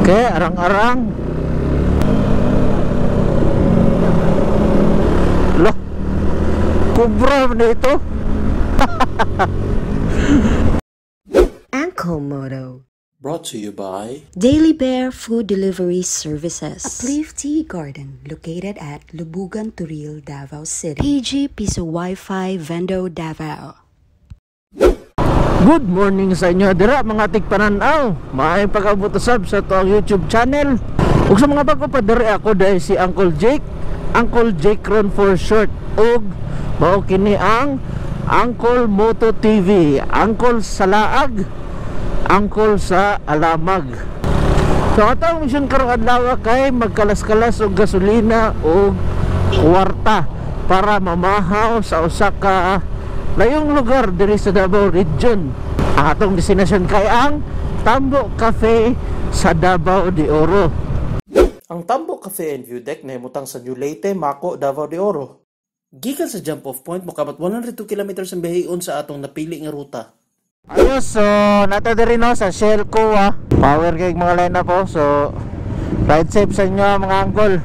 Okay, arang-arang. Loh, kubra na ito. Uncle Moto. Brought to you by Daily Bear Food Delivery Services. Uplift Tea Garden located at Lubugan, Turil, Davao City. PG Piso Wi-Fi Vendo, Davao. Good morning sa inyo dira mga tigpananaw. Maayong pag-abot-usab sa to YouTube channel. Ug sa mga bago pa diri ako dahil si Uncle Jake ron for short. Ug mao kini ang Uncle Moto TV, Uncle sa laag, Uncle sa alamag. So atong mission karong adlaw kay magkalas-kalas og gasolina o kwarta para mamahaw sa usa ka layong lugar diri sa Davao Region. Ang atong destinasyon kay ang Tambo Cafe sa Davao de Oro. Ang Tambo Cafe and View Deck nahimutang sa New Leyte, Mako, Davao de Oro. Gikan sa jump off point mokabat 102 kilometers ang biyahe sa atong napili nga ruta. Ayos, so nata diri no sa Shell Coa. Power kay mga line up po. So ride safe sa inyo mga uncle.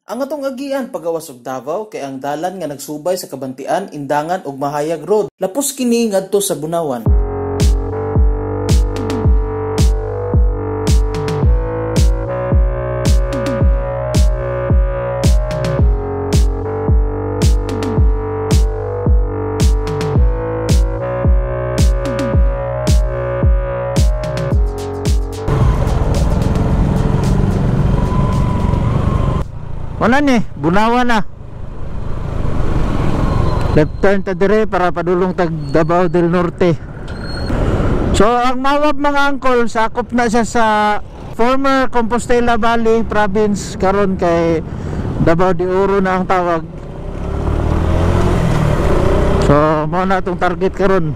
Ang atong agian pagawas og Davao kay ang dalan nga nagsubay sa Kabantian, Indangan ug Mahayag Road. Lapos kini ngadto sa Bunawan. Wala ni, Bunawan na. Left turn ta dire para padulong tag Davao del Norte. So ang Mawab mga uncle, sakop na siya sa former Compostela Valley province, karon kay Davao de Oro na ang tawag. So mao na itong target karon.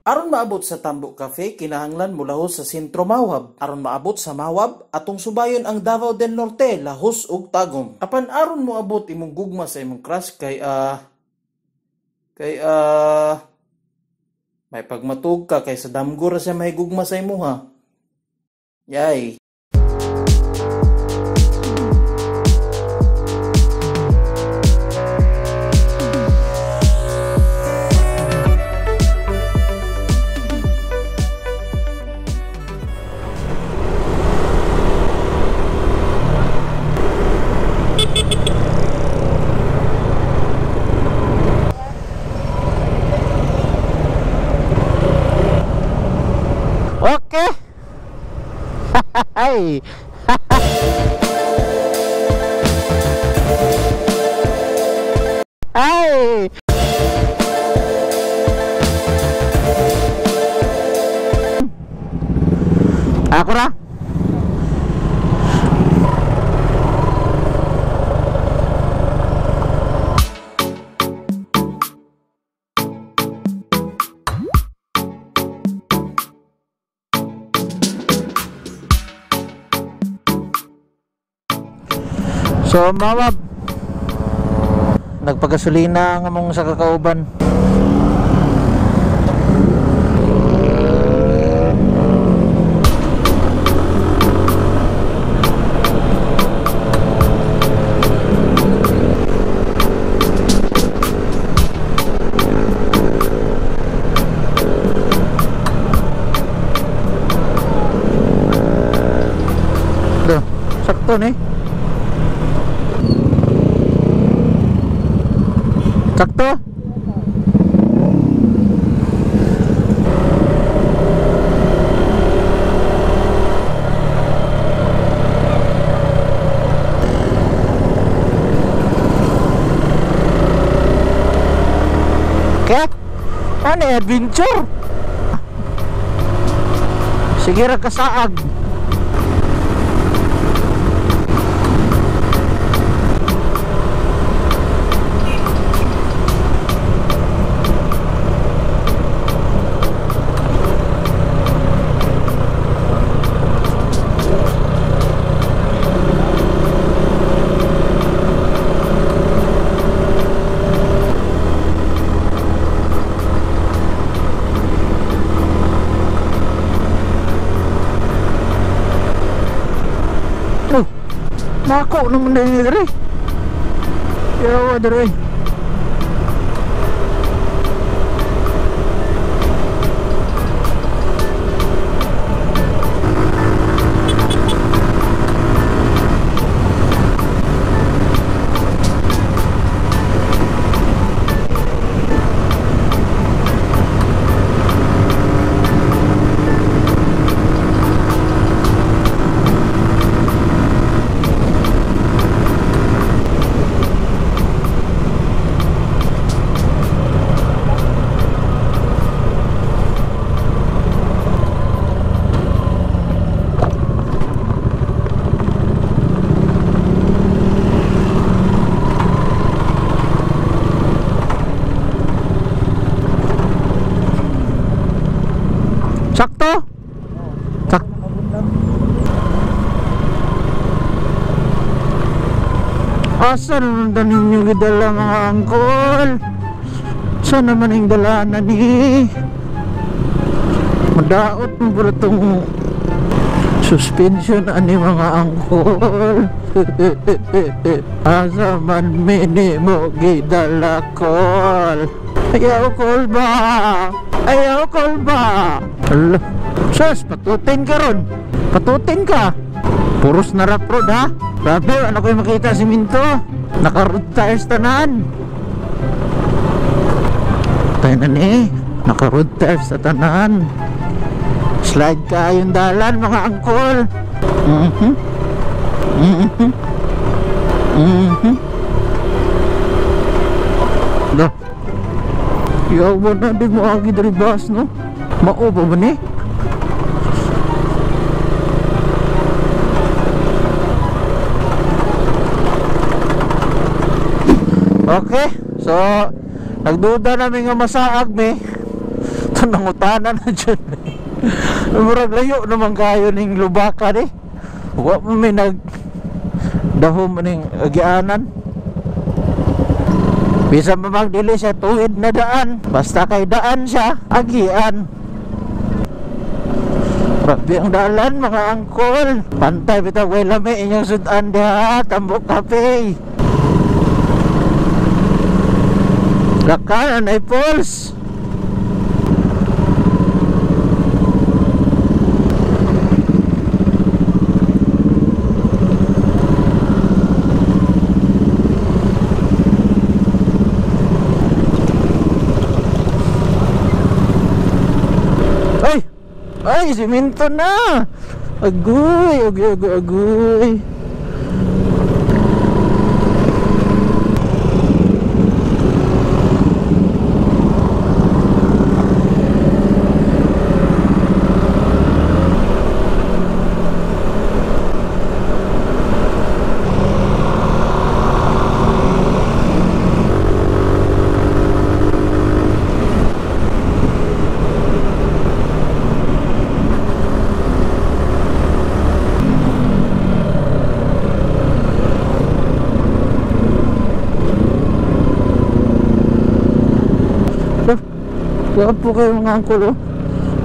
Aron maabot sa Tambo Cafe, kinahanglan mulahos sa Sentro Mawab. Aron maabot sa Mawab, atong subayon ang Davao del Norte, Lahos ug Tagum. Apan aron mo abot imong gugma sa imong crush kay may pagmatug ka kay sa damgo ra siya may gugma sa imuha. Yay. Okay. Ay. Ay. Ako na. So Mawab, nagpagasolina nga mong sa kakauban. Do, sakto ni. Sakto? Okay? Ano adventure? Sige ra kasaag. Nako naman na yun dere. Yawa dere. Sakto? Asa naman ninyo gidala mga angkol? Saan naman yung dala na ni? Madaot mo ba itong suspension ani mga angkol? Asa man minimo gidala kol? Ayaw kol ba? Ayaw kol ba? Ala, sus, patutin ka ron. Patutin ka. Puros na rough road ha. Grabe, ano ko yung makita si Minto? Naka-road tires tanan. Tayo na ni. Naka-road tires sa tanan. Slide ka yung dalan mga angkol. Dah. Yawa na di mo agi dari bus no. Mao ba ba ni? Okay, so nagduda namin nga masaag me. Ito nangutanan na dyan murag layo naman kayo ning lubakan eh. Huwag mo may nagdahom ning agianan. Bisa mamagdili siya tuwid na daan. Basta kay daan siya, agian. Grabe ang dalan mga angkol. Pantay bitaw way lami inyong sudan diha, Tambok Cafe. Lakanan ay Pauls. Ay, si Minto na. Agoy, agoy, agoy, agoy. Wala po kayo mga angkol oh.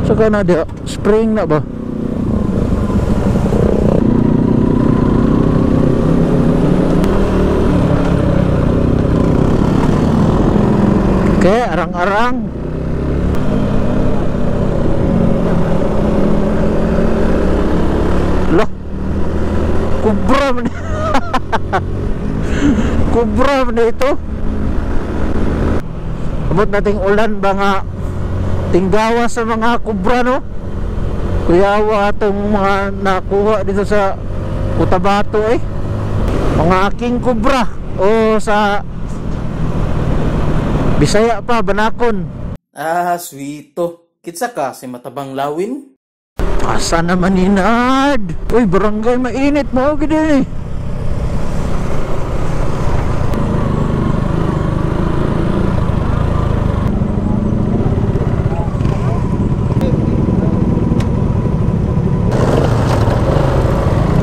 Saka na di spring na ba? Okay, arang-arang. Loh, kubra man. Kubra man ito. Abot nating ulan ba nga tinggawa sa mga kubra no? Kuyawa itong mga nakuha dito sa Cotabato eh. Mga king kubra o sa Bisaya pa, Banakon. Ah, sweeto. Kitsa ka si matabang lawin? Asa naman inad? Uy, barangay mainit mo gini eh.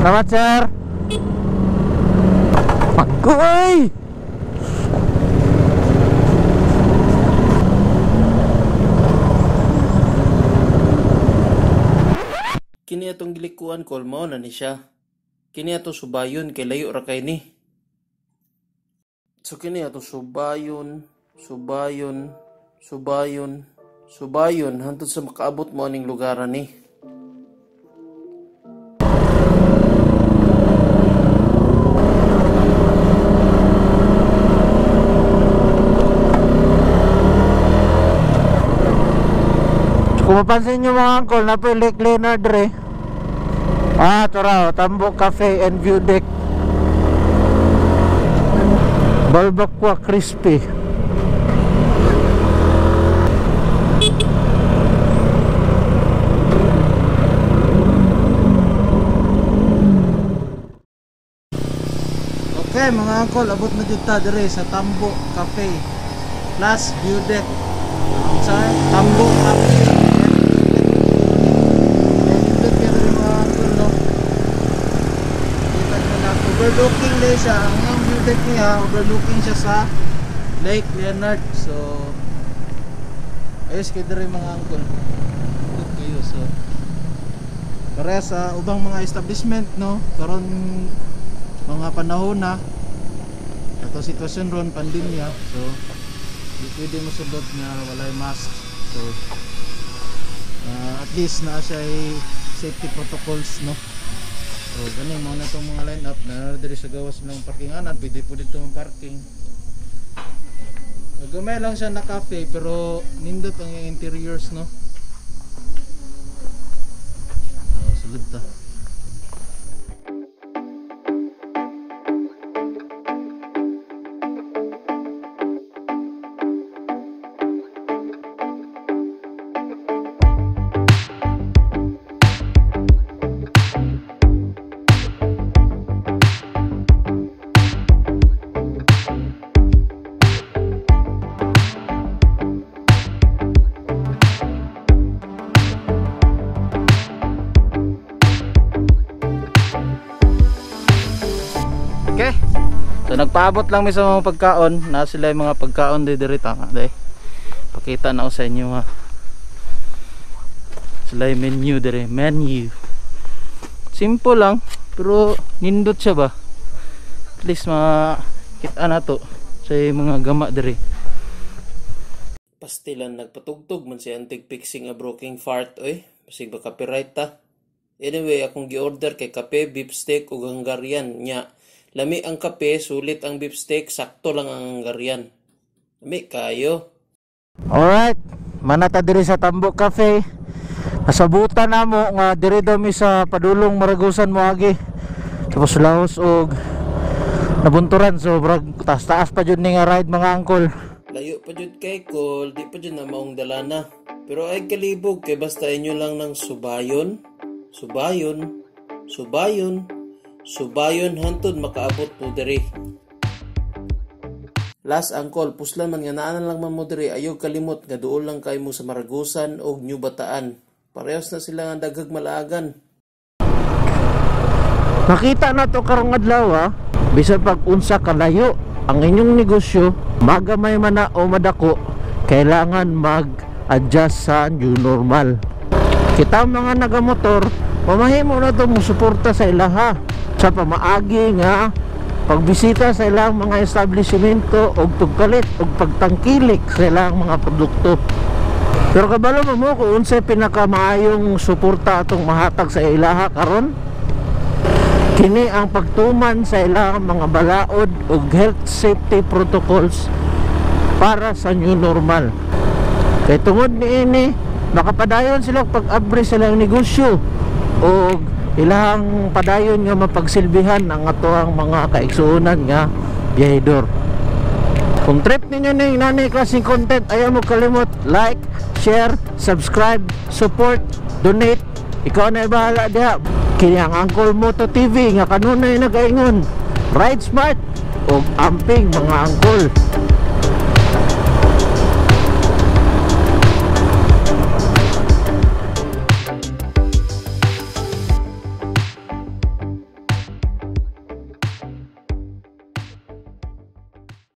Selamat sir. Agoy. Kini atong gilikuan kol mao na ni siya. Kini ato subayon kay layo ra kay ni. So kini ato subayon hantod sa makaabot mo aning lugaran ni. Kung mapansin nyo mga angkol, na po yung Lake Leonard re. Ito raw, Tambok Cafe and View Deck. Balbakwa Crispy. Okay mga angkol, abot na dito dire sa Tambok Cafe plus View Deck. Sa Tambok Cafe. Overlooking din siya, ang view deck niya, overlooking siya sa Lake Leonard. So ayos kayo rin mga angkol. Good kayo. So para sa ubang mga establishment, no, karon mga panahon na ato sitwasyon ron, pandemya, so di pwede mo sundot nga walay mask. So at least na siya ay safety protocols, no. So ganing mo na itong mga line up na diri sa gawas ng parkinganan, pwede po dito ng parking. Gamay lang siya na cafe pero nindot ang interiors, no. Sulod ta. Okay. So nagpaabot lang mi sa mga pagkaon, na sila yung mga pagkaon diri tama dai. Pakita na ko sa inyo ha. Sila yung menu diri, menu. Simple lang pero nindot siya ba. At least makita na to sa mga gama diri. Pastilan nagpatugtog man si antig fixing a broken fart oy. Basig ba copyright ta. Anyway, akong gi-order kay kape, beef steak ug Hungarian nya. Lami ang kape, sulit ang beef steak, sakto lang ang Hungarian. Lami kayo. Alright, manata diri sa Tambok Cafe. Nasabutan na mo nga diri daw mi sa padulong Maragusan mo agi. Tapos laos og nabunturan, so brag taas pa jud ni nga ride mga angkol. Layo pa jud kay Col, di pa jud na maong dalana. Pero ay kalibog kay basta inyo lang ng subayon hantod makaabot po diri. Last angkol, puslan man nga naanan lang man mo diri, ayaw kalimot nga duol lang kay mo sa Maragusan og New Bataan. Parehas na sila nga daghag malaagan. Nakita na to karong adlaw ha. Bisan pag unsa kalayo ang inyong negosyo, magamay man na o madako, kailangan mag-adjust sa new normal. Kita mga nagamotor, mamahimo na to mo suporta sa ilaha sa pamaagi nga pagbisita sa ilang mga establishmento og tugkalit og pagtangkilik sa ilang mga produkto. Pero kabalo mo kung unsay pinakamaayong suporta atong mahatag sa ilaha karon, kini ang pagtuman sa ilang mga balaod ug health safety protocols para sa new normal. Kay tungod niini makapadayon sila pag-abri sa ilang negosyo o ilang padayon nga mapagsilbihan ang atoang mga kaigsuonan nga biyahedor. Kung trip ninyo na yung nanay klaseng content, ayaw mo kalimot like, share, subscribe, support, donate. Ikaw na bahala diha. Kini ang Uncle Moto TV nga kanunay nagaingon, ride smart o amping mga angkol.